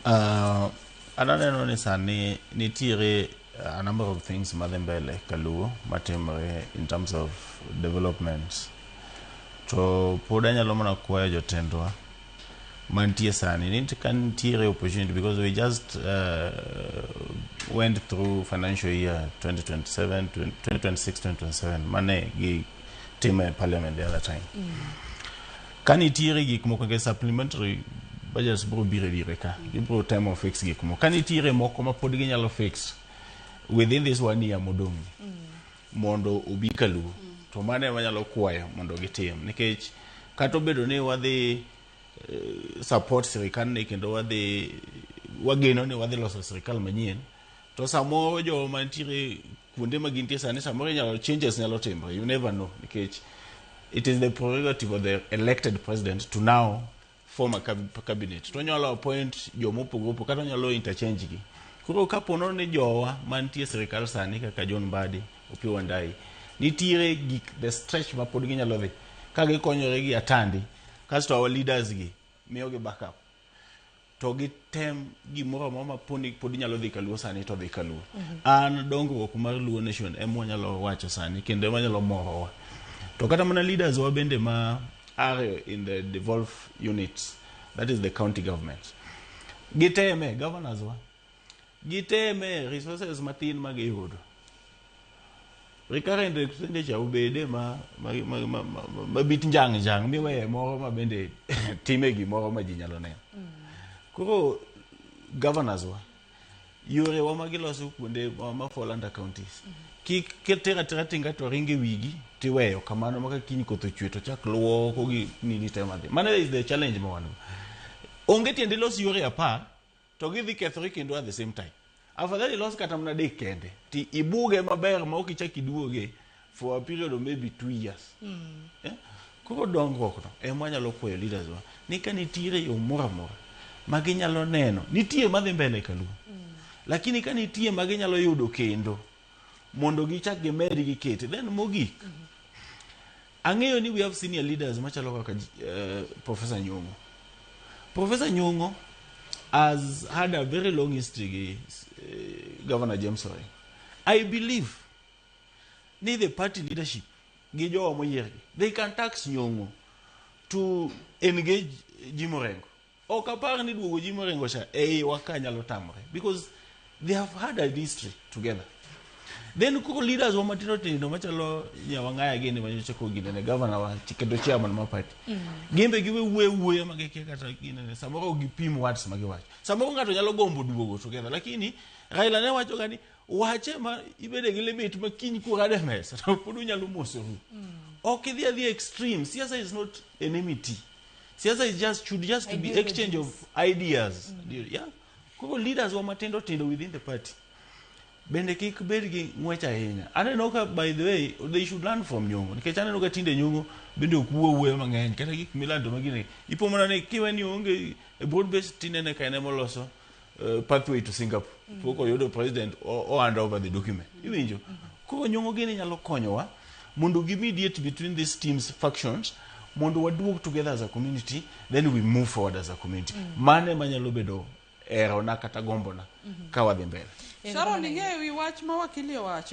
Ananeno ni sani nitiere a number of things madhi mbele kaluo matimre in terms of development. To pod anyalo mana kwayo jotendwa mantie sani nitiere opportunity because we just went through financial year 2027 2026 mane gi time parliament the other time. Kanitiere gik moko ke supplementary budgets bro bire dire ka bro time of fix gik moko kanitiere moko ma pod ginyalo fix within this 1 year modong mondo obi kaluo to mane wanyalo kwayo mondo gitim nikech kato bedo ni wadhi support sirikal ne kendo wageno ni wadhi loso sirikal manyien to samo jo mantiere kuonde magintie sani samo nyalo changes nyalo timbre, you never know nikech it is the prerogative of the elected president to now form a cabinet to nyalo appoint jomopogopo kata nyalo interchange gi kuro kapono ni jowa mantie sirikal sani kaka John Mbadi Opiyo Wandayi nitiere gik the stretch ma pod ginyalo dhi ka gikonyore gi atandi kasto our leaders gi miyo gi backup to gitem gimoro ma pod nyalo dhi kaluo sani to dhi kaluo an dongruok mar Luo nation emo nyalo wacho sani kendo manyalo morowa to kata mana leaders wa bende ma are in the devolved units, that is the county government. Giteme governors wa giteme resources matin magiyudo recurrent expenditure ubede ma bit njang miwe moro ma bende time gimoro ma ji nyalo neno koro governors wa yore wa magiloso kuonde ma fall under counties kitera tinga to ringe wigi tiweyo kamano maka kiny kotho chwe to chak luo ko gi nini tema de mane is the challenge mo wanu onge tiende los yore apar to gidhi kethore kendo at the same time afadhali los kata mna de kende ti ibuge maber ma okichaki duoge for a period of maybe 2 years ko dongruok no emanyalo kwayo leaders wa ni kanitiere yo mora maginyalo neno nitie madhi mbele kaluo lakini kanitie maginyalo yudo kendo mondo gichak gimedi gikete then mogik ang'eyo ni we have senior leaders machalo kaka Professor Nyong'o has had a very long history with Governor James Orengo. I believe ni the party leadership gijo moyergi they can tax Nyong'o to engage Jim Orengo okapar ni duogo Jim Orengo sha wakanyalo tamre because they have had a history together. Then kuko leaders wa matino tino machalo nyawangaya gini manyocha ko gine governor wa chikedo chairman ma party gembe giwe uwe mageke kata gine samoro gipim words magiwacho samoro ngato nyalo gombo duogo together lakini Raila ne wacho gani wache ma ibede gi limit ma kiny ku rade mesa to podu nyalo mosoru okay the extreme siasa is not enmity siasa is should to be exchange of ideas yeah kuko leaders wa matindo within the party bende kik bed gi ngwecha ahinya aneno ka by the way they should learn from Nyong'o nikech aneno ka tinde Nyong'o bende okuwe mang'eny kata gik milando magine ipo mana ne kiweni onge broad based tinene kaine moloso pathway to Singapore poko yodo president or hand over the document iwinjo ko Nyong'o gene nyalo konyowa mondo gi mediate between these teams factions mondo waduog together as a community then we move forward as a community mane manyalo bedo erona kata gombona ka wadhi mbele Sharon, wi wach ma wakili wacho